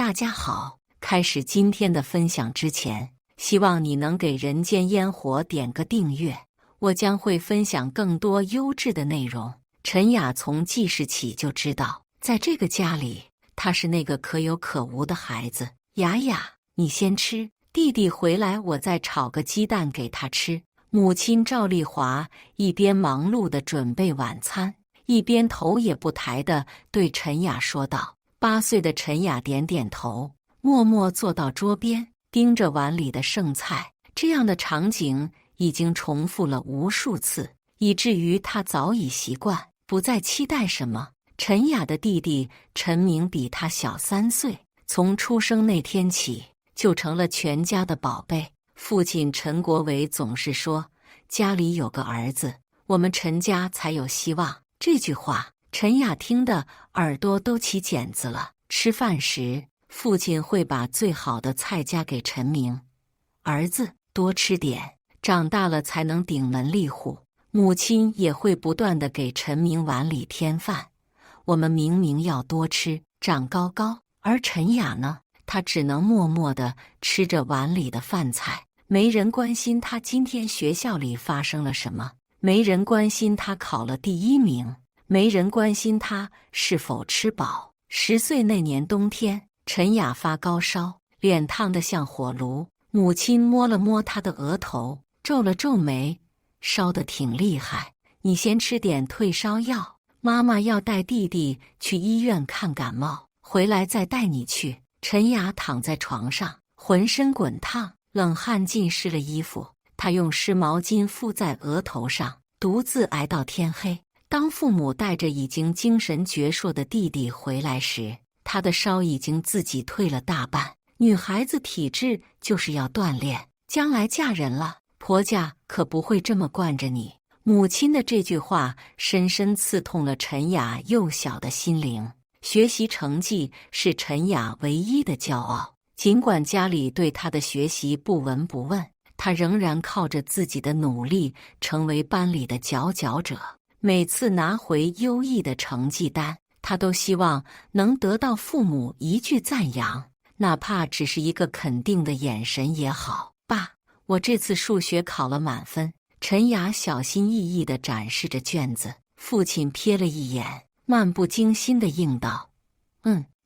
大家好，开始今天的分享之前，希望你能给人间烟火点个订阅，我将会分享更多优质的内容。陈雅从记事起就知道，在这个家里，她是那个可有可无的孩子。雅雅，你先吃，弟弟回来我再炒个鸡蛋给他吃。母亲赵丽华一边忙碌地准备晚餐，一边头也不抬地对陈雅说道。8岁的陈雅点点头，默默坐到桌边，盯着碗里的剩菜。这样的场景已经重复了无数次，以至于他早已习惯，不再期待什么。陈雅的弟弟陈明比他小3岁，从出生那天起就成了全家的宝贝。父亲陈国伟总是说，家里有个儿子，我们陈家才有希望。这句话陈雅听得耳朵都起茧子了。吃饭时，父亲会把最好的菜夹给陈明，儿子多吃点，长大了才能顶门立户。母亲也会不断地给陈明碗里添饭，我们明明要多吃，长高高，而陈雅呢，她只能默默地吃着碗里的饭菜。没人关心她今天学校里发生了什么，没人关心她考了第1名，没人关心她是否吃饱。10岁那年冬天，陈雅发高烧，脸烫得像火炉。母亲摸了摸她的额头，皱了皱眉，烧得挺厉害，你先吃点退烧药，妈妈要带弟弟去医院看感冒，回来再带你去。陈雅躺在床上，浑身滚烫，冷汗浸湿了衣服，她用湿毛巾敷在额头上，独自挨到天黑。当父母带着已经精神矍铄的弟弟回来时，他的烧已经自己退了大半。女孩子体质就是要锻炼，将来嫁人了，婆家可不会这么惯着你。母亲的这句话深深刺痛了陈雅幼小的心灵。学习成绩是陈雅唯一的骄傲，尽管家里对她的学习不闻不问，她仍然靠着自己的努力成为班里的佼佼者。每次拿回优异的成绩单，他都希望能得到父母一句赞扬，哪怕只是一个肯定的眼神也好。爸，我这次数学考了满分。陈雅小心翼翼地展示着卷子，父亲瞥了一眼，漫不经心地应道：“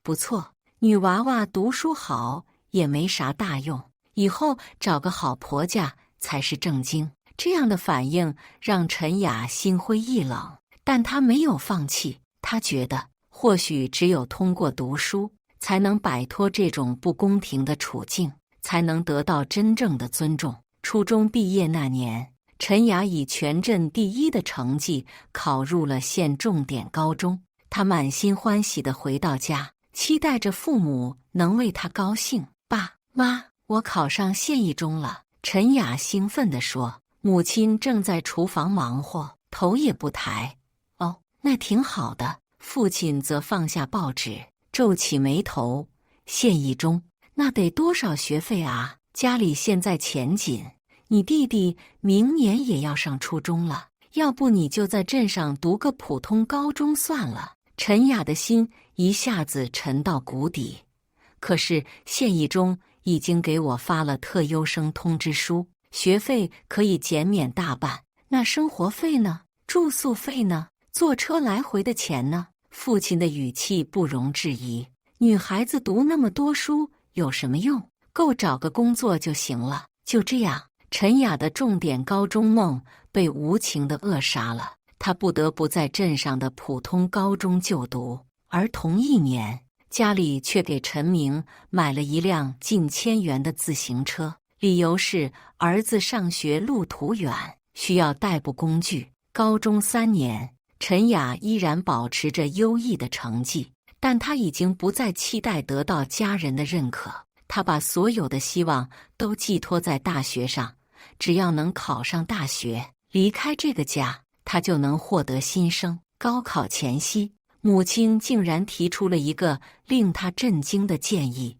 不错，女娃娃读书好也没啥大用，以后找个好婆家才是正经。”这样的反应让陈雅心灰意冷，但她没有放弃。她觉得，或许只有通过读书，才能摆脱这种不公平的处境，才能得到真正的尊重。初中毕业那年，陈雅以全镇第1的成绩考入了县重点高中。她满心欢喜地回到家，期待着父母能为她高兴。爸妈，我考上县一中了！陈雅兴奋地说。母亲正在厨房忙活，头也不抬。哦，那挺好的。父亲则放下报纸，皱起眉头。县一中，那得多少学费啊？家里现在钱紧，你弟弟明年也要上初中了，要不你就在镇上读个普通高中算了。陈雅的心一下子沉到谷底。可是县一中已经给我发了特优生通知书，学费可以减免大半，那生活费呢？住宿费呢？坐车来回的钱呢？父亲的语气不容置疑。女孩子读那么多书有什么用？够找个工作就行了。就这样，陈雅的重点高中梦被无情地扼杀了。她不得不在镇上的普通高中就读，而同一年，家里却给陈明买了一辆近1000元的自行车。理由是儿子上学路途远，需要代步工具。高中3年，陈雅依然保持着优异的成绩，但她已经不再期待得到家人的认可。她把所有的希望都寄托在大学上，只要能考上大学，离开这个家，她就能获得新生。高考前夕，母亲竟然提出了一个令她震惊的建议：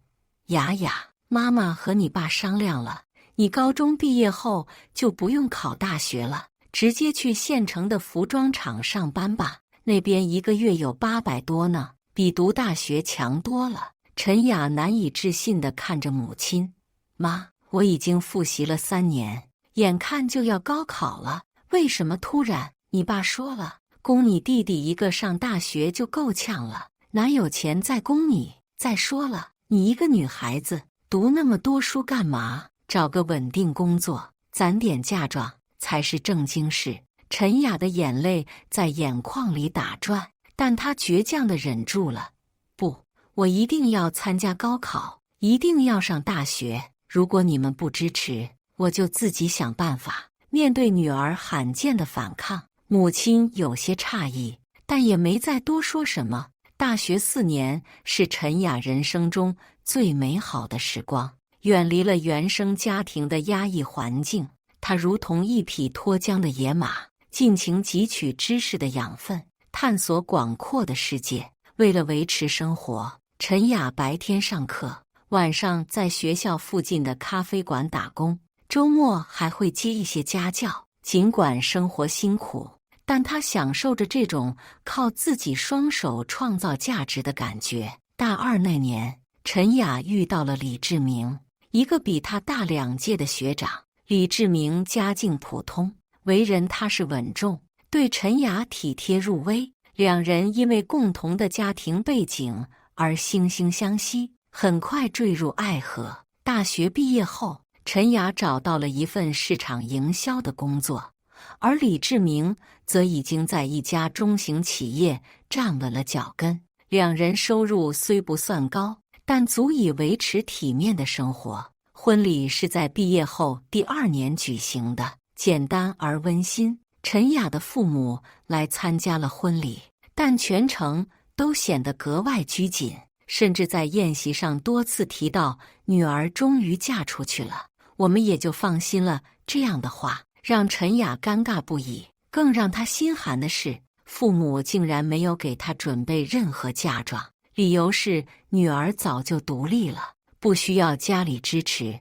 雅雅，妈妈和你爸商量了，你高中毕业后就不用考大学了，直接去县城的服装厂上班吧，那边1个月有800多呢，比读大学强多了。陈雅难以置信地看着母亲：“妈，我已经复习了3年，眼看就要高考了，为什么突然？你爸说了，供你弟弟一个上大学就够呛了，哪有钱再供你？再说了，你一个女孩子，读那么多书干嘛？找个稳定工作，攒点嫁妆才是正经事。”陈雅的眼泪在眼眶里打转，但她倔强地忍住了。不，我一定要参加高考，一定要上大学。如果你们不支持，我就自己想办法。面对女儿罕见的反抗，母亲有些诧异，但也没再多说什么。大学4年是陈雅人生中最美好的时光，远离了原生家庭的压抑环境，她如同一匹脱缰的野马，尽情汲取知识的养分，探索广阔的世界。为了维持生活，陈雅白天上课，晚上在学校附近的咖啡馆打工，周末还会接一些家教。尽管生活辛苦，但她享受着这种靠自己双手创造价值的感觉。大2那年，陈雅遇到了李志明，一个比她大2届的学长。李志明家境普通，为人踏实稳重，对陈雅体贴入微。两人因为共同的家庭背景而惺惺相惜，很快坠入爱河。大学毕业后，陈雅找到了一份市场营销的工作，而李志明则已经在一家中型企业站稳了脚跟。两人收入虽不算高，但足以维持体面的生活。婚礼是在毕业后第2年举行的，简单而温馨。陈雅的父母来参加了婚礼，但全程都显得格外拘谨，甚至在宴席上多次提到女儿终于嫁出去了，我们也就放心了。这样的话让陈雅尴尬不已。更让她心寒的是，父母竟然没有给她准备任何嫁妆，理由是女儿早就独立了，不需要家里支持。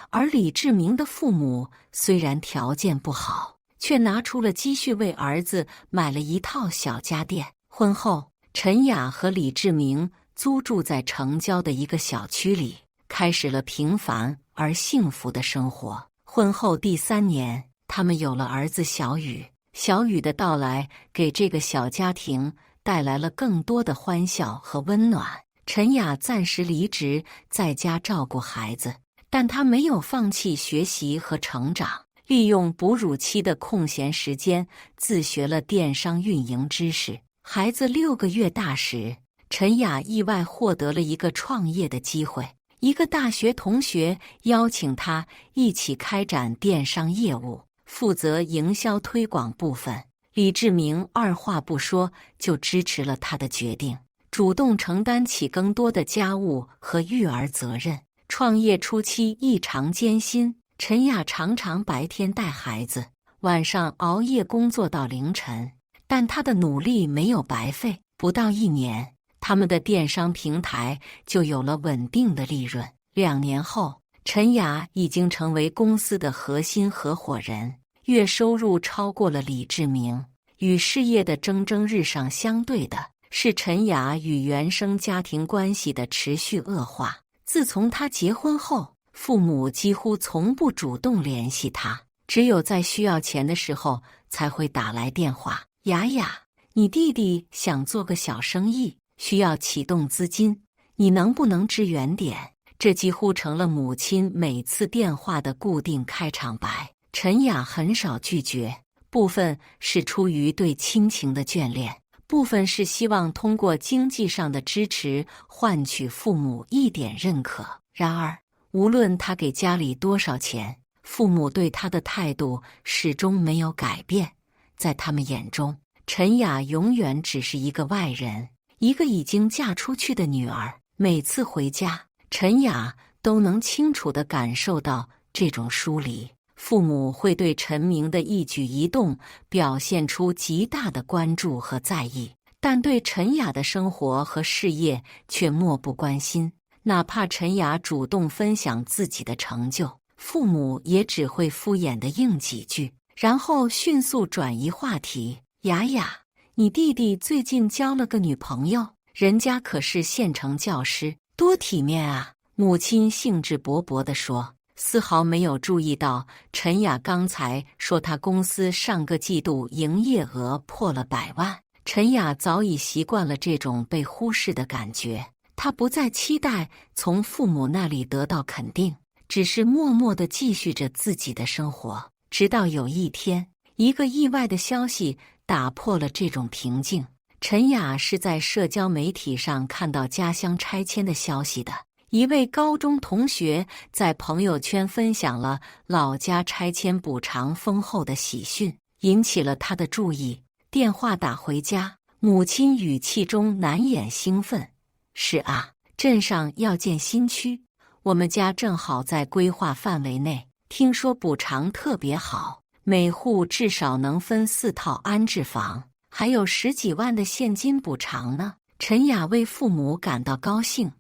而李志明的父母虽然条件不好，却拿出了积蓄为儿子买了一套小家电。婚后，陈雅和李志明租住在城郊的一个小区里，开始了平凡而幸福的生活。婚后第3年，他们有了儿子小雨。小雨的到来给这个小家庭带来了更多的欢笑和温暖。陈雅暂时离职，在家照顾孩子，但她没有放弃学习和成长。利用哺乳期的空闲时间，自学了电商运营知识。孩子6个月大时，陈雅意外获得了一个创业的机会。一个大学同学邀请她一起开展电商业务，负责营销推广部分。李志明二话不说就支持了他的决定，主动承担起更多的家务和育儿责任。创业初期异常艰辛，陈雅常常白天带孩子，晚上熬夜工作到凌晨，但她的努力没有白费。不到1年，他们的电商平台就有了稳定的利润。2年后，陈雅已经成为公司的核心合伙人，月收入超过了李志明。与事业的蒸蒸日上相对的是陈雅与原生家庭关系的持续恶化。自从她结婚后，父母几乎从不主动联系她，只有在需要钱的时候才会打来电话。雅雅，你弟弟想做个小生意，需要启动资金，你能不能支援点？这几乎成了母亲每次电话的固定开场白。陈雅很少拒绝，部分是出于对亲情的眷恋，部分是希望通过经济上的支持换取父母一点认可。然而，无论他给家里多少钱，父母对他的态度始终没有改变。在他们眼中，陈雅永远只是一个外人，一个已经嫁出去的女儿。每次回家，陈雅都能清楚地感受到这种疏离。父母会对陈明的一举一动表现出极大的关注和在意，但对陈雅的生活和事业却漠不关心。哪怕陈雅主动分享自己的成就，父母也只会敷衍地应几句，然后迅速转移话题。雅雅，你弟弟最近交了个女朋友，人家可是县城教师，多体面啊！母亲兴致勃勃地说，丝毫没有注意到陈雅刚才说她公司上个季度营业额破了100万。陈雅早已习惯了这种被忽视的感觉，她不再期待从父母那里得到肯定，只是默默地继续着自己的生活。直到有一天，一个意外的消息打破了这种平静。陈雅是在社交媒体上看到家乡拆迁的消息的。一位高中同学在朋友圈分享了老家拆迁补偿丰厚的喜讯，引起了他的注意。电话打回家，母亲语气中难掩兴奋：“是啊，镇上要建新区，我们家正好在规划范围内，听说补偿特别好，每户至少能分4套安置房，还有10几万的现金补偿呢。”陈雅为父母感到高兴。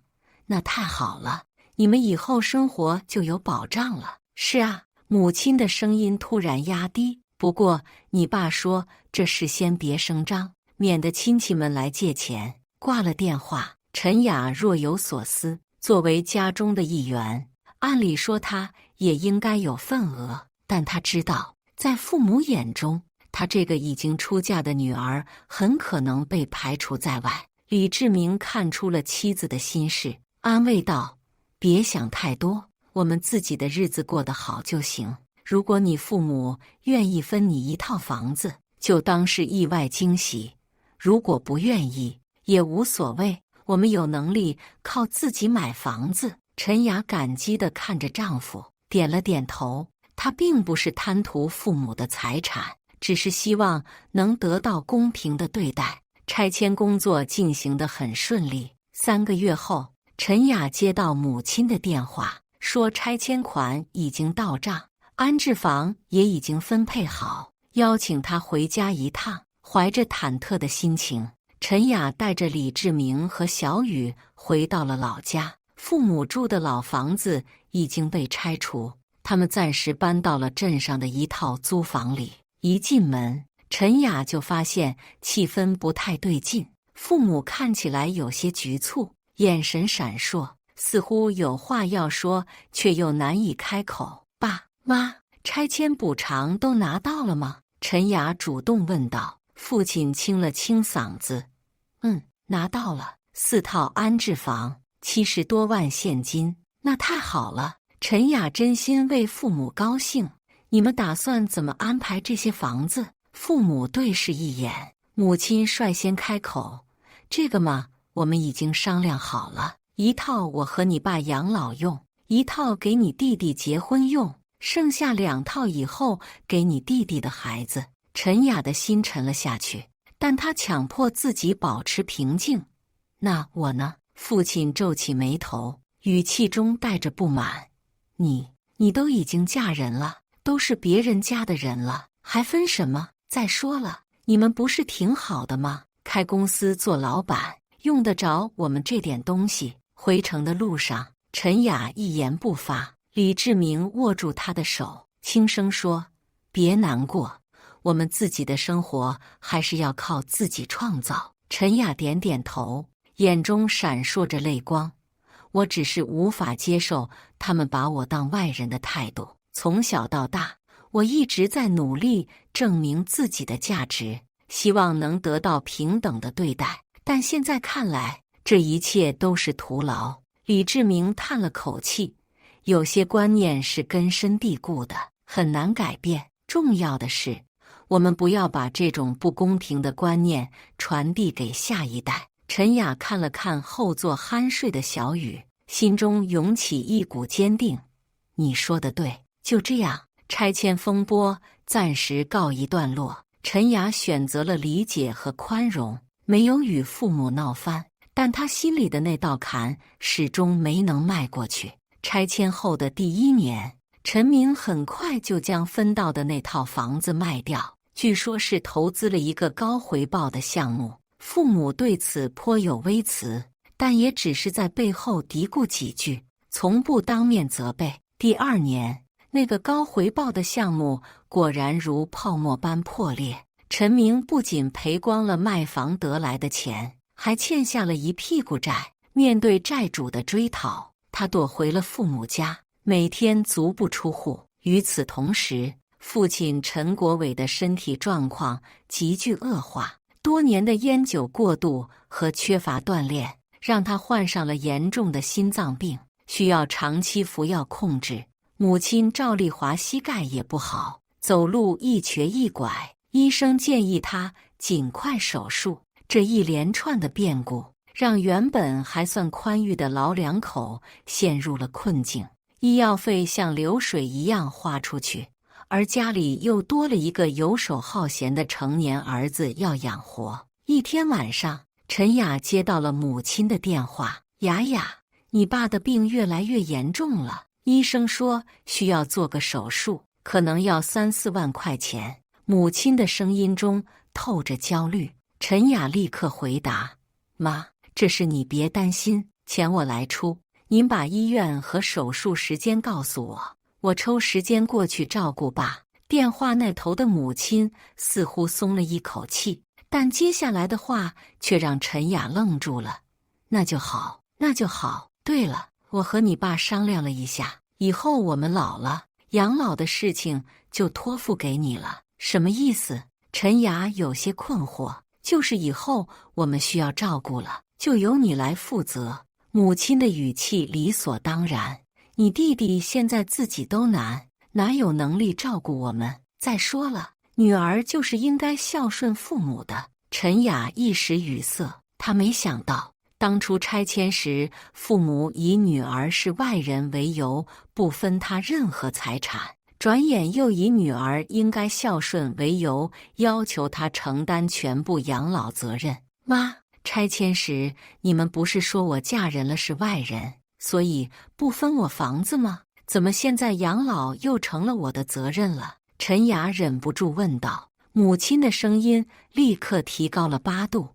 那太好了，你们以后生活就有保障了。是啊，母亲的声音突然压低。不过你爸说这事先别声张，免得亲戚们来借钱。挂了电话，陈雅若有所思。作为家中的一员，按理说她也应该有份额，但她知道，在父母眼中，她这个已经出嫁的女儿很可能被排除在外。李志明看出了妻子的心事，安慰道：“别想太多，我们自己的日子过得好就行。如果你父母愿意分你1套房子，就当是意外惊喜；如果不愿意，也无所谓，我们有能力靠自己买房子。”陈雅感激地看着丈夫，点了点头。她并不是贪图父母的财产，只是希望能得到公平的对待。拆迁工作进行得很顺利。3个月后，陈雅接到母亲的电话，说拆迁款已经到账，安置房也已经分配好，邀请她回家一趟。怀着忐忑的心情，陈雅带着李志明和小雨回到了老家。父母住的老房子已经被拆除，他们暂时搬到了镇上的一套租房里。一进门，陈雅就发现气氛不太对劲，父母看起来有些局促，眼神闪烁，似乎有话要说，却又难以开口。“爸妈，拆迁补偿都拿到了吗？”陈雅主动问道。父亲清了清嗓子：“拿到了，4套安置房，70多万现金。”那太好了，陈雅真心为父母高兴。你们打算怎么安排这些房子？父母对视一眼，母亲率先开口：“这个嘛，我们已经商量好了，1套我和你爸养老用，1套给你弟弟结婚用，剩下2套以后给你弟弟的孩子。”陈雅的心沉了下去，但她强迫自己保持平静。“那我呢？”父亲皱起眉头，语气中带着不满：“你都已经嫁人了，都是别人家的人了，还分什么？再说了，你们不是挺好的吗？开公司做老板，用得着我们这点东西？”回程的路上，陈雅一言不发。李志明握住她的手，轻声说：“别难过，我们自己的生活还是要靠自己创造。”陈雅点点头，眼中闪烁着泪光。“我只是无法接受他们把我当外人的态度。从小到大，我一直在努力证明自己的价值，希望能得到平等的对待。但现在看来，这一切都是徒劳。”李志明叹了口气，有些观念是根深蒂固的，很难改变。重要的是，我们不要把这种不公平的观念传递给下一代。陈雅看了看后座酣睡的小雨，心中涌起一股坚定。“你说的对。”就这样，拆迁风波暂时告一段落。陈雅选择了理解和宽容，没有与父母闹翻，但她心里的那道坎始终没能迈过去。拆迁后的第1年，陈明很快就将分到的那套房子卖掉，据说是投资了一个高回报的项目。父母对此颇有微词，但也只是在背后嘀咕几句，从不当面责备。第2年，那个高回报的项目果然如泡沫般破裂，陈明不仅赔光了卖房得来的钱，还欠下了一屁股债。面对债主的追讨，他躲回了父母家，每天足不出户。与此同时，父亲陈国伟的身体状况急剧恶化，多年的烟酒过度和缺乏锻炼，让他患上了严重的心脏病，需要长期服药控制。母亲赵丽华膝盖也不好，走路一瘸一拐，医生建议他尽快手术。这一连串的变故让原本还算宽裕的老两口陷入了困境，医药费像流水一样花出去，而家里又多了一个游手好闲的成年儿子要养活。一天晚上，陈雅接到了母亲的电话：“雅雅，你爸的病越来越严重了，医生说需要做个手术，可能要3-4万块钱。”母亲的声音中透着焦虑。陈雅立刻回答：“妈，这事你别担心，钱我来出。您把医院和手术时间告诉我，我抽时间过去照顾爸。”电话那头的母亲似乎松了一口气，但接下来的话却让陈雅愣住了。“那就好，那就好。对了，我和你爸商量了一下，以后我们老了，养老的事情就托付给你了。”“什么意思？”陈雅有些困惑。“就是以后我们需要照顾了，就由你来负责。”母亲的语气理所当然。“你弟弟现在自己都难，哪有能力照顾我们？再说了，女儿就是应该孝顺父母的。”陈雅一时语塞，她没想到当初拆迁时，父母以女儿是外人为由不分她任何财产，转眼又以女儿应该孝顺为由要求她承担全部养老责任。“妈，拆迁时你们不是说我嫁人了是外人，所以不分我房子吗？怎么现在养老又成了我的责任了？”陈雅忍不住问道。母亲的声音立刻提高了8度：“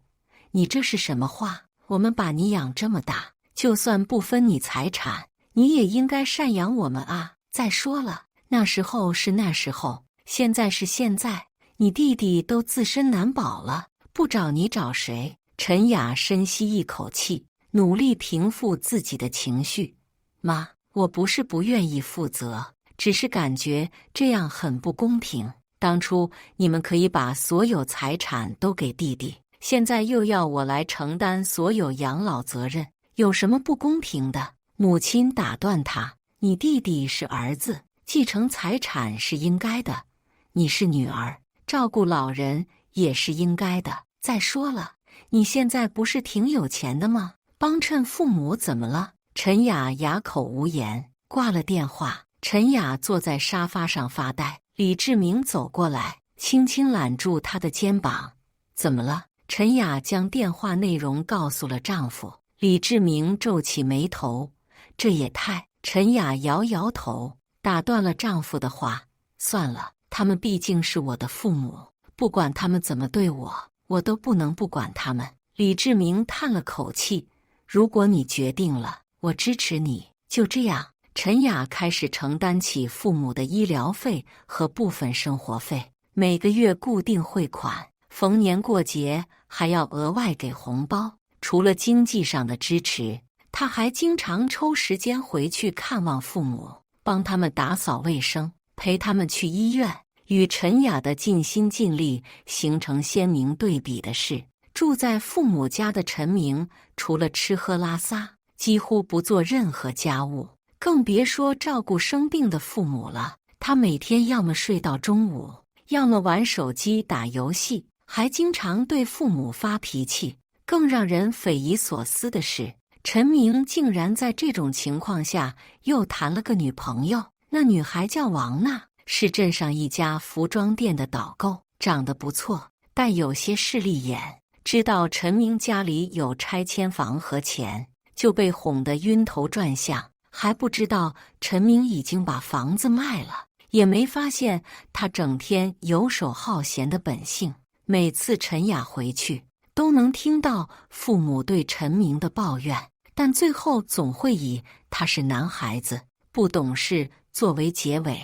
你这是什么话？我们把你养这么大，就算不分你财产，你也应该赡养我们啊！再说了，那时候是那时候，现在是现在，你弟弟都自身难保了，不找你找谁？”陈雅深吸一口气，努力平复自己的情绪。“妈，我不是不愿意负责，只是感觉这样很不公平。当初你们可以把所有财产都给弟弟，现在又要我来承担所有养老责任，有什么不公平的？”母亲打断他：“你弟弟是儿子，继承财产是应该的，你是女儿，照顾老人也是应该的。再说了，你现在不是挺有钱的吗？帮衬父母怎么了？”陈雅哑口无言，挂了电话。陈雅坐在沙发上发呆，李志明走过来，轻轻揽住她的肩膀。“怎么了？”陈雅将电话内容告诉了丈夫。李志明皱起眉头：“这也太……”陈雅摇摇头，打断了丈夫的话：“算了，他们毕竟是我的父母，不管他们怎么对我，我都不能不管他们。”李志明叹了口气：“如果你决定了，我支持你。”就这样，陈雅开始承担起父母的医疗费和部分生活费，每个月固定汇款，逢年过节还要额外给红包。除了经济上的支持，她还经常抽时间回去看望父母，帮他们打扫卫生，陪他们去医院。与陈雅的尽心尽力形成鲜明对比的是，住在父母家的陈明，除了吃喝拉撒，几乎不做任何家务，更别说照顾生病的父母了。他每天要么睡到中午，要么玩手机打游戏，还经常对父母发脾气。更让人匪夷所思的是，陈明竟然在这种情况下又谈了个女朋友，那女孩叫王娜，是镇上一家服装店的导购，长得不错，但有些势利眼。知道陈明家里有拆迁房和钱，就被哄得晕头转向，还不知道陈明已经把房子卖了，也没发现他整天游手好闲的本性。每次陈雅回去，都能听到父母对陈明的抱怨，但最后总会以他是男孩子，不懂事作为结尾。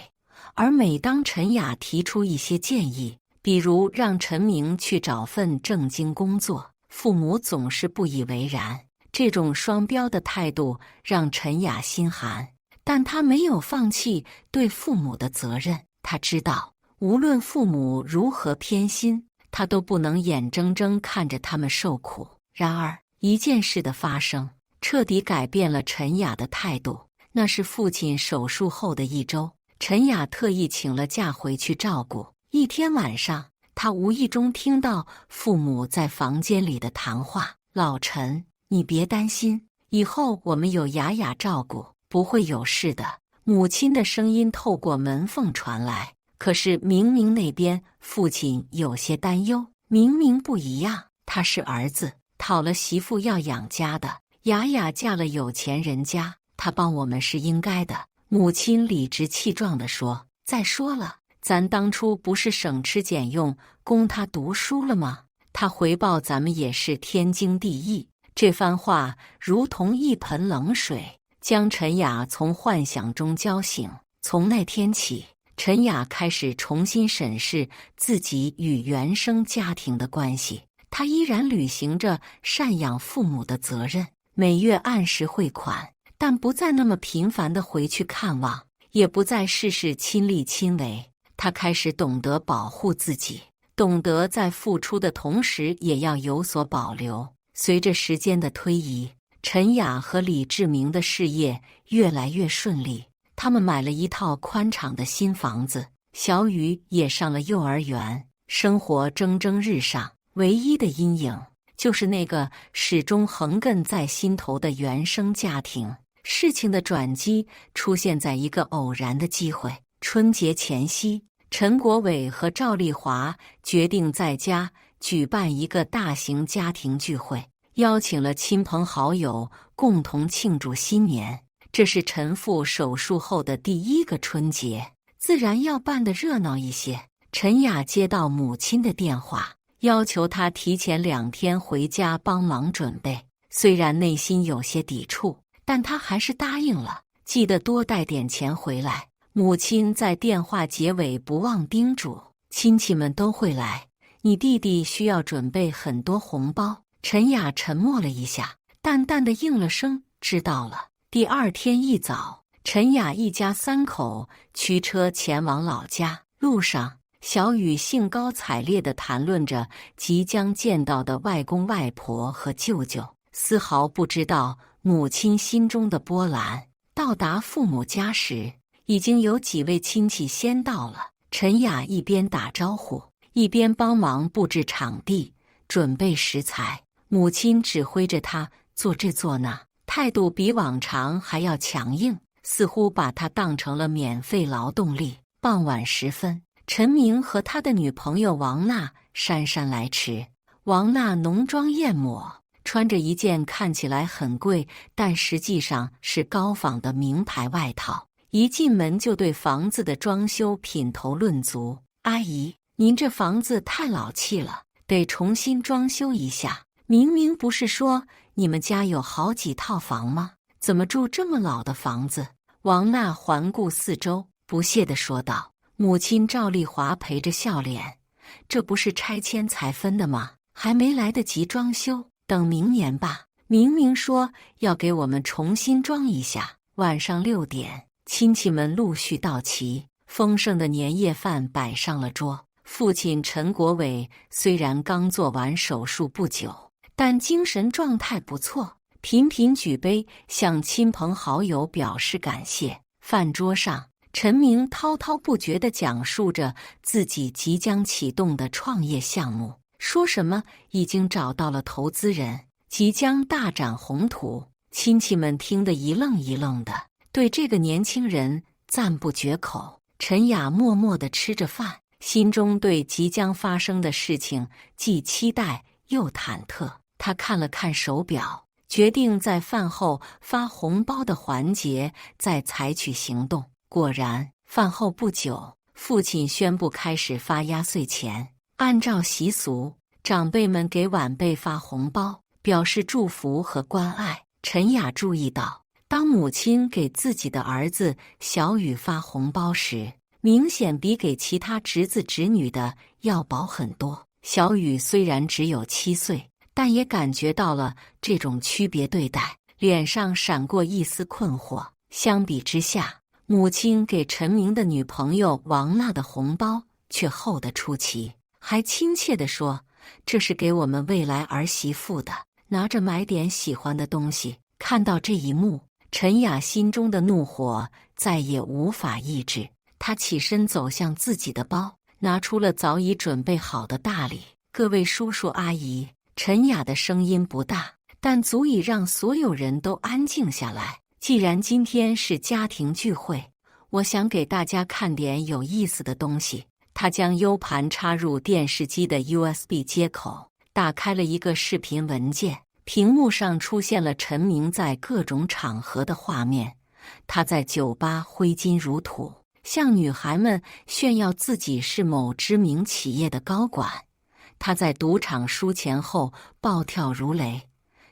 而每当陈雅提出一些建议，比如让陈明去找份正经工作，父母总是不以为然。这种双标的态度让陈雅心寒，但她没有放弃对父母的责任。她知道，无论父母如何偏心，她都不能眼睁睁看着他们受苦。然而，一件事的发生彻底改变了陈雅的态度。那是父亲手术后的一周，陈雅特意请了假回去照顾。一天晚上，她无意中听到父母在房间里的谈话：“老陈，你别担心，以后我们有雅雅照顾，不会有事的。”母亲的声音透过门缝传来，可是明明那边父亲有些担忧，明明不一样，他是儿子，讨了媳妇要养家的，雅雅嫁了有钱人家，他帮我们是应该的。母亲理直气壮地说：“再说了，咱当初不是省吃俭用供他读书了吗？他回报咱们也是天经地义。”这番话如同一盆冷水，将陈雅从幻想中浇醒。从那天起，陈雅开始重新审视自己与原生家庭的关系。她依然履行着赡养父母的责任，每月按时汇款，但不再那么频繁地回去看望，也不再事事亲力亲为。她开始懂得保护自己，懂得在付出的同时也要有所保留。随着时间的推移，陈雅和李志明的事业越来越顺利。他们买了一套宽敞的新房子，小雨也上了幼儿园，生活蒸蒸日上。唯一的阴影就是那个始终横亘在心头的原生家庭。事情的转机出现在一个偶然的机会。春节前夕，陈国伟和赵丽华决定在家举办一个大型家庭聚会，邀请了亲朋好友共同庆祝新年。这是陈父手术后的第一个春节，自然要办得热闹一些。陈雅接到母亲的电话，要求她提前2天回家帮忙准备。虽然内心有些抵触，但她还是答应了，记得多带点钱回来。母亲在电话结尾不忘叮嘱：“亲戚们都会来，你弟弟需要准备很多红包。”陈雅沉默了一下，淡淡的应了声：“知道了。”第2天一早，陈雅一家3口驱车前往老家。路上，小雨兴高采烈地谈论着即将见到的外公外婆和舅舅，丝毫不知道母亲心中的波澜。到达父母家时，已经有几位亲戚先到了。陈雅一边打招呼，一边帮忙布置场地，准备食材。母亲指挥着她做这做那，态度比往常还要强硬，似乎把她当成了免费劳动力。傍晚时分，陈明和他的女朋友王娜姗姗来迟。王娜浓妆艳抹，穿着一件看起来很贵，但实际上是高仿的名牌外套。一进门就对房子的装修品头论足：“阿姨，您这房子太老气了，得重新装修一下。明明不是说你们家有好几套房吗？怎么住这么老的房子？”王娜环顾四周，不屑地说道。母亲赵丽华陪着笑脸：“这不是拆迁才分的吗？还没来得及装修，等明年吧。明明说要给我们重新装一下。”晚上6点，亲戚们陆续到齐，丰盛的年夜饭摆上了桌。父亲陈国伟虽然刚做完手术不久，但精神状态不错，频频举杯向亲朋好友表示感谢。饭桌上，陈明滔滔不绝地讲述着自己即将启动的创业项目，说什么已经找到了投资人，即将大展宏图。亲戚们听得一愣一愣的，对这个年轻人赞不绝口。陈雅默默地吃着饭，心中对即将发生的事情既期待又忐忑。他看了看手表，决定在饭后发红包的环节再采取行动。果然，饭后不久，父亲宣布开始发压岁钱。按照习俗，长辈们给晚辈发红包，表示祝福和关爱。陈雅注意到，当母亲给自己的儿子小雨发红包时，明显比给其他侄子侄女的要薄很多。小雨虽然只有7岁，但也感觉到了这种区别对待，脸上闪过一丝困惑。相比之下，母亲给陈明的女朋友王娜的红包却厚得出奇，还亲切地说：“这是给我们未来儿媳妇的，拿着买点喜欢的东西。”看到这一幕，陈雅心中的怒火再也无法抑制，她起身走向自己的包，拿出了早已准备好的大礼。各位叔叔阿姨，陈雅的声音不大，但足以让所有人都安静下来。既然今天是家庭聚会，我想给大家看点有意思的东西。他将 U 盘插入电视机的 USB 接口，打开了一个视频文件，屏幕上出现了陈明在各种场合的画面。他在酒吧挥金如土，向女孩们炫耀自己是某知名企业的高管。他在赌场输钱后暴跳如雷。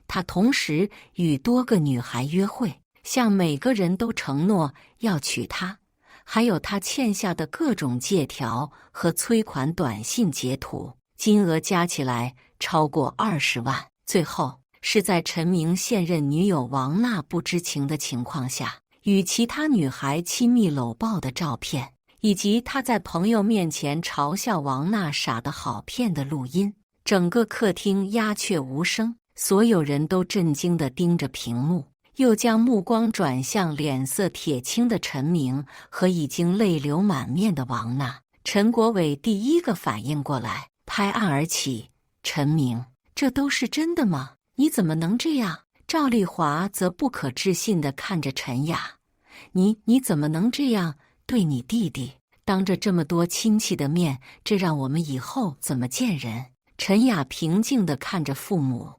他同时与多个女孩约会，向每个人都承诺要娶她。还有他欠下的各种借条和催款短信截图，金额加起来超过20万。最后是在陈明现任女友王娜不知情的情况下，与其他女孩亲密搂抱的照片，以及他在朋友面前嘲笑王娜傻得好骗的录音。整个客厅鸦雀无声，所有人都震惊地盯着屏幕，又将目光转向脸色铁青的陈明和已经泪流满面的王娜。陈国伟第一个反应过来，拍案而起：“陈明，这都是真的吗？你怎么能这样？”赵丽华则不可置信地看着陈雅：“你怎么能这样对你弟弟？当着这么多亲戚的面，这让我们以后怎么见人？”陈雅平静地看着父母：“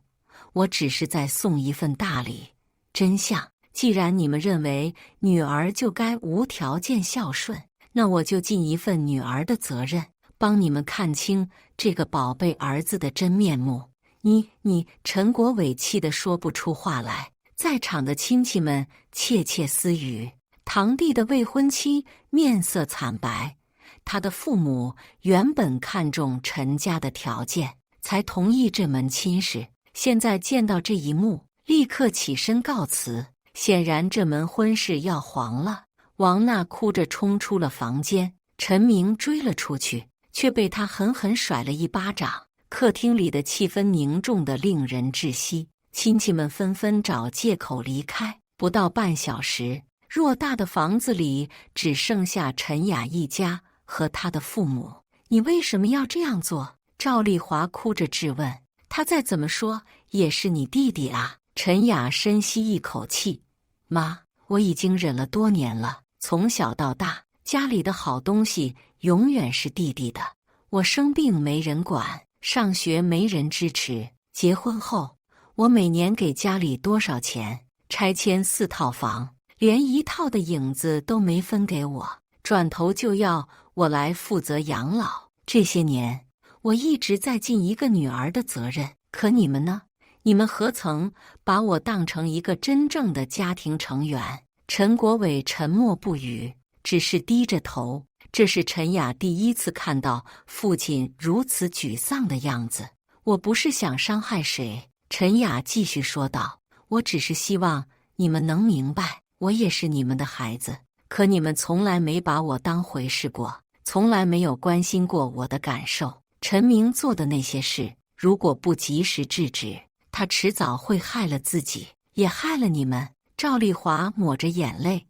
我只是在送一份大礼。真相，既然你们认为女儿就该无条件孝顺，那我就尽一份女儿的责任，帮你们看清这个宝贝儿子的真面目。”你，陈国伟气得说不出话来。在场的亲戚们窃窃私语。堂弟的未婚妻面色惨白，他的父母原本看中陈家的条件，才同意这门亲事，现在见到这一幕，立刻起身告辞。显然这门婚事要黄了。王娜哭着冲出了房间，陈明追了出去，却被他狠狠甩了一巴掌。客厅里的气氛凝重得令人窒息，亲戚们纷纷找借口离开。不到半小时，偌大的房子里只剩下陈雅一家和他的父母。“你为什么要这样做？”赵丽华哭着质问。“他再怎么说也是你弟弟啊。”陈雅深吸一口气：“妈，我已经忍了多年了，从小到大，家里的好东西永远是弟弟的。我生病没人管，上学没人支持，结婚后我每年给家里多少钱？拆迁4套房，连1套的影子都没分给我，转头就要我来负责养老。这些年，我一直在尽一个女儿的责任，可你们呢？你们何曾把我当成一个真正的家庭成员？”陈国伟沉默不语，只是低着头。这是陈雅第一次看到父亲如此沮丧的样子。“我不是想伤害谁。”陈雅继续说道，“我只是希望你们能明白，我也是你们的孩子。可你们从来没把我当回事过，从来没有关心过我的感受。陈明做的那些事，如果不及时制止，他迟早会害了自己，也害了你们。”赵丽华抹着眼泪：“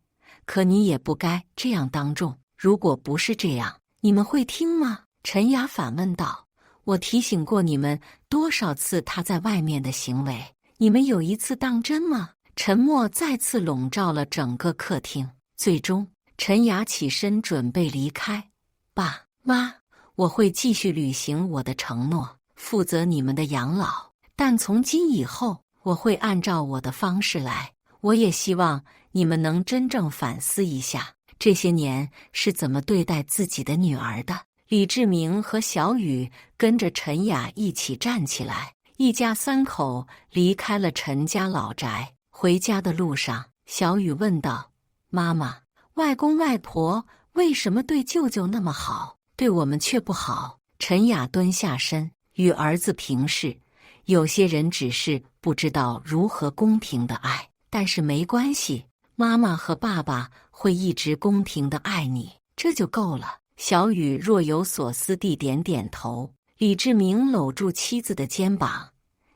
可你也不该这样当众。如果不是这样，你们会听吗？”陈雅反问道：“我提醒过你们多少次他在外面的行为，你们有一次当真吗？”沉默再次笼罩了整个客厅。最终，陈雅起身准备离开。“爸妈，我会继续履行我的承诺，负责你们的养老。但从今以后，我会按照我的方式来。我也希望你们能真正反思一下，这些年是怎么对待自己的女儿的。”李志明和小雨跟着陈雅一起站起来，一家3口离开了陈家老宅。回家的路上，小雨问道：“妈妈，外公外婆为什么对舅舅那么好，对我们却不好？”陈雅蹲下身与儿子平视，有些人只是不知道如何公平的爱，但是没关系，妈妈和爸爸会一直公平的爱你，这就够了。小雨若有所思地点点头。李志明搂住妻子的肩膀：“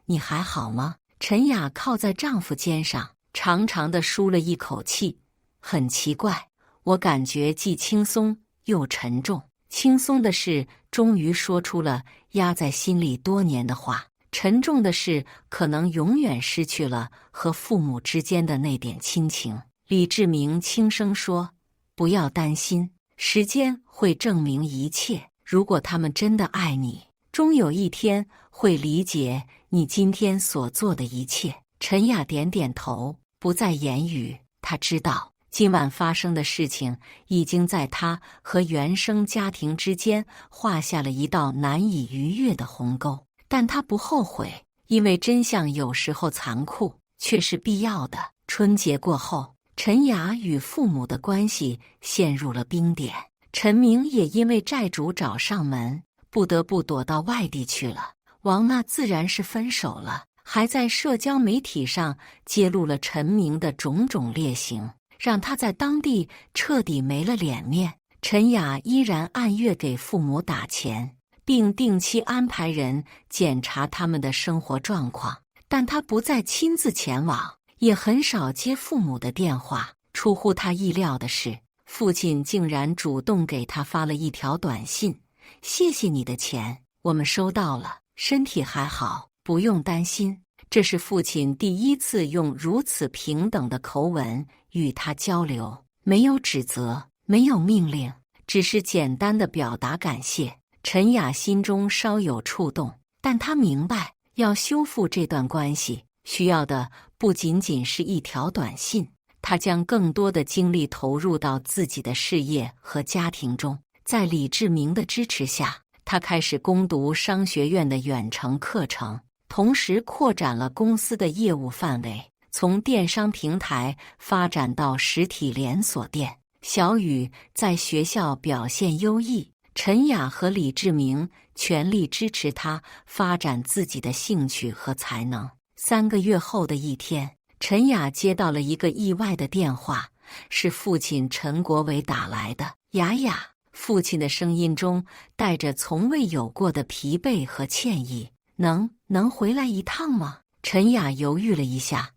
你还好吗？”陈雅靠在丈夫肩上，长长的舒了一口气。很奇怪，我感觉既轻松又沉重。轻松的是，终于说出了压在心里多年的话；沉重的是，可能永远失去了和父母之间的那点亲情。李志明轻声说：“不要担心，时间会证明一切。如果他们真的爱你，终有一天会理解你今天所做的一切。”陈雅点点头，不再言语。她知道今晚发生的事情已经在她和原生家庭之间画下了一道难以逾越的鸿沟，但她不后悔，因为真相有时候残酷，却是必要的。春节过后，陈雅与父母的关系陷入了冰点，陈明也因为债主找上门，不得不躲到外地去了。王娜自然是分手了，还在社交媒体上揭露了陈明的种种劣行，让他在当地彻底没了脸面。陈雅依然按月给父母打钱，并定期安排人检查他们的生活状况，但他不再亲自前往，也很少接父母的电话。出乎他意料的是，父亲竟然主动给他发了一条短信：“谢谢你的钱，我们收到了，身体还好，不用担心。”这是父亲第一次用如此平等的口吻与他交流，没有指责，没有命令，只是简单的表达感谢。陈雅心中稍有触动，但她明白，要修复这段关系，需要的不仅仅是一条短信。她将更多的精力投入到自己的事业和家庭中。在李志明的支持下，她开始攻读商学院的远程课程，同时扩展了公司的业务范围，从电商平台发展到实体连锁店。小雨在学校表现优异，陈雅和李志明全力支持她发展自己的兴趣和才能。3个月后的一天，陈雅接到了一个意外的电话，是父亲陈国伟打来的。雅雅，父亲的声音中带着从未有过的疲惫和歉意。能回来一趟吗？陈雅犹豫了一下，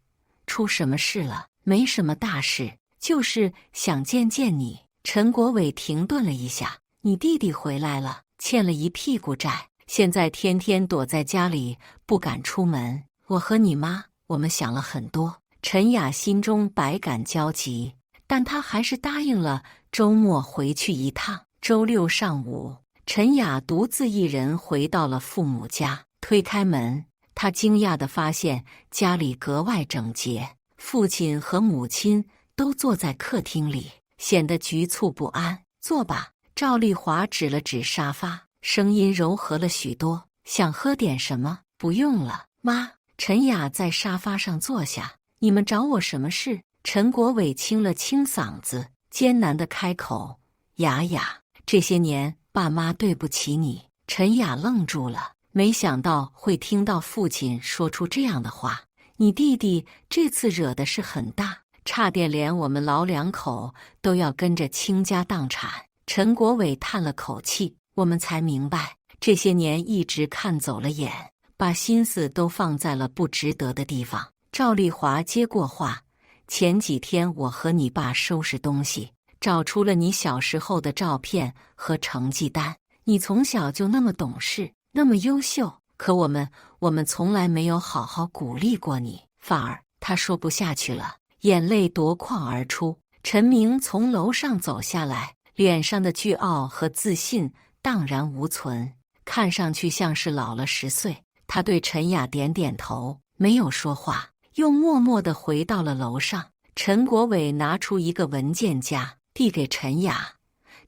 出什么事了？没什么大事，就是想见见你。陈国伟停顿了一下，你弟弟回来了，欠了一屁股债，现在天天躲在家里不敢出门。我和你妈，我们想了很多。陈雅心中百感交集，但她还是答应了周末回去一趟。周六上午，陈雅独自一人回到了父母家。推开门，她惊讶地发现家里格外整洁，父亲和母亲都坐在客厅里，显得局促不安。坐吧，赵丽华指了指沙发，声音柔和了许多。想喝点什么？不用了，妈。陈雅在沙发上坐下。你们找我什么事？陈国伟清了清嗓子，艰难地开口：雅雅，这些年爸妈对不起你。陈雅愣住了，没想到会听到父亲说出这样的话。你弟弟这次惹的是很大，差点连我们老两口都要跟着倾家荡产。陈国伟叹了口气，我们才明白，这些年一直看走了眼，把心思都放在了不值得的地方。赵丽华接过话，前几天我和你爸收拾东西，找出了你小时候的照片和成绩单。你从小就那么懂事，那么优秀，可我们从来没有好好鼓励过你。反而，他说不下去了，眼泪夺眶而出。陈明从楼上走下来，脸上的倨傲和自信荡然无存，看上去像是老了10岁。他对陈雅点点头，没有说话，又默默地回到了楼上。陈国伟拿出一个文件夹，递给陈雅，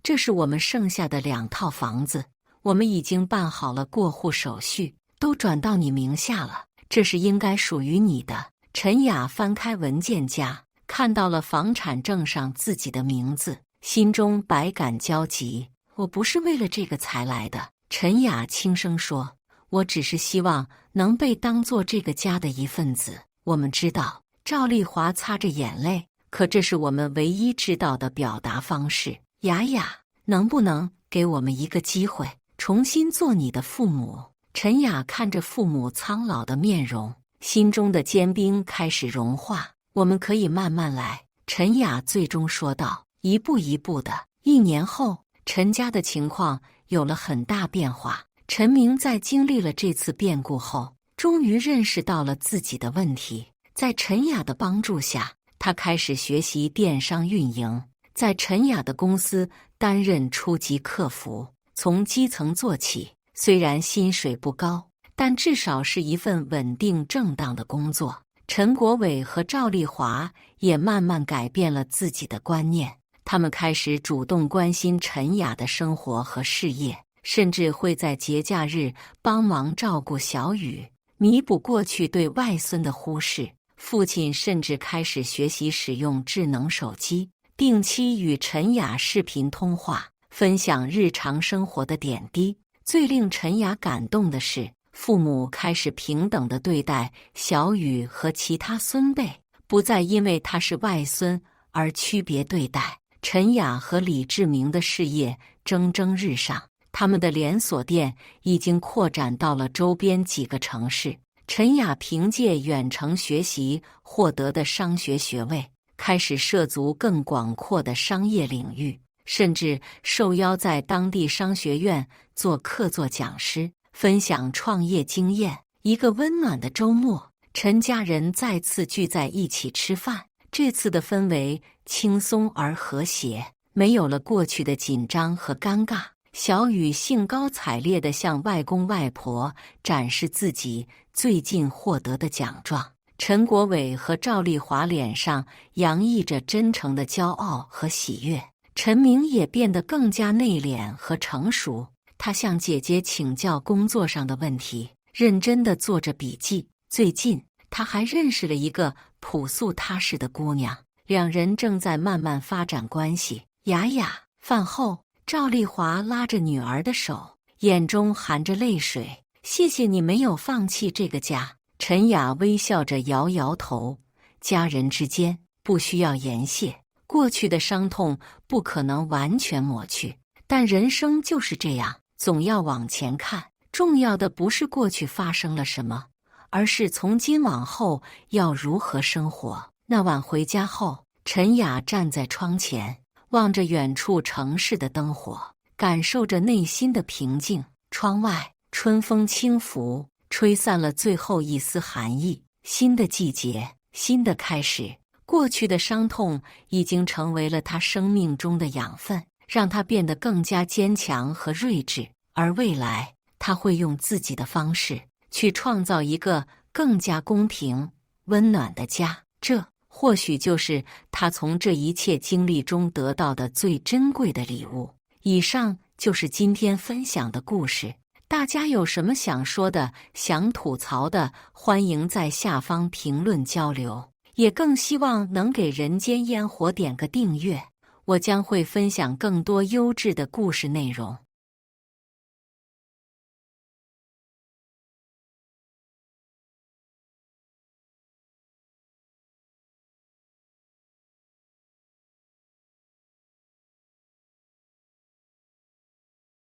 这是我们剩下的2套房子，我们已经办好了过户手续，都转到你名下了，这是应该属于你的。陈雅翻开文件夹，看到了房产证上自己的名字，心中百感交集。我不是为了这个才来的，陈雅轻声说，我只是希望能被当作这个家的一份子。我们知道，赵丽华擦着眼泪，可这是我们唯一知道的表达方式。雅雅，能不能给我们一个机会，重新做你的父母？陈雅看着父母苍老的面容，心中的坚冰开始融化。我们可以慢慢来，陈雅最终说道，一步一步的。1年后，陈家的情况有了很大变化。陈明在经历了这次变故后，终于认识到了自己的问题。在陈雅的帮助下，他开始学习电商运营，在陈雅的公司担任初级客服，从基层做起。虽然薪水不高，但至少是一份稳定正当的工作。陈国伟和赵丽华也慢慢改变了自己的观念，他们开始主动关心陈雅的生活和事业，甚至会在节假日帮忙照顾小雨，弥补过去对外孙的忽视。父亲甚至开始学习使用智能手机，定期与陈雅视频通话，分享日常生活的点滴。最令陈雅感动的是，父母开始平等地对待小雨和其他孙辈，不再因为他是外孙而区别对待。陈雅和李志明的事业蒸蒸日上，他们的连锁店已经扩展到了周边几个城市。陈雅凭借远程学习获得的商学学位，开始涉足更广阔的商业领域，甚至受邀在当地商学院做客座讲师，分享创业经验。一个温暖的周末，陈家人再次聚在一起吃饭，这次的氛围轻松而和谐，没有了过去的紧张和尴尬。小雨兴高采烈地向外公外婆展示自己最近获得的奖状。陈国伟和赵丽华脸上洋溢着真诚的骄傲和喜悦。陈明也变得更加内敛和成熟，他向姐姐请教工作上的问题，认真地做着笔记。最近，他还认识了一个朴素踏实的姑娘，两人正在慢慢发展关系。雅雅，饭后，赵丽华拉着女儿的手，眼中含着泪水。谢谢你没有放弃这个家。陈雅微笑着摇摇头，家人之间不需要言谢。过去的伤痛不可能完全抹去，但人生就是这样，总要往前看。重要的不是过去发生了什么，而是从今往后要如何生活。那晚回家后，陈雅站在窗前，望着远处城市的灯火，感受着内心的平静。窗外，春风轻拂，吹散了最后一丝寒意。新的季节，新的开始。过去的伤痛已经成为了他生命中的养分，让他变得更加坚强和睿智。而未来，他会用自己的方式去创造一个更加公平、温暖的家。这或许就是他从这一切经历中得到的最珍贵的礼物。以上就是今天分享的故事。大家有什么想说的、想吐槽的，欢迎在下方评论交流。也更希望能给人间烟火点个订阅，我将会分享更多优质的故事内容。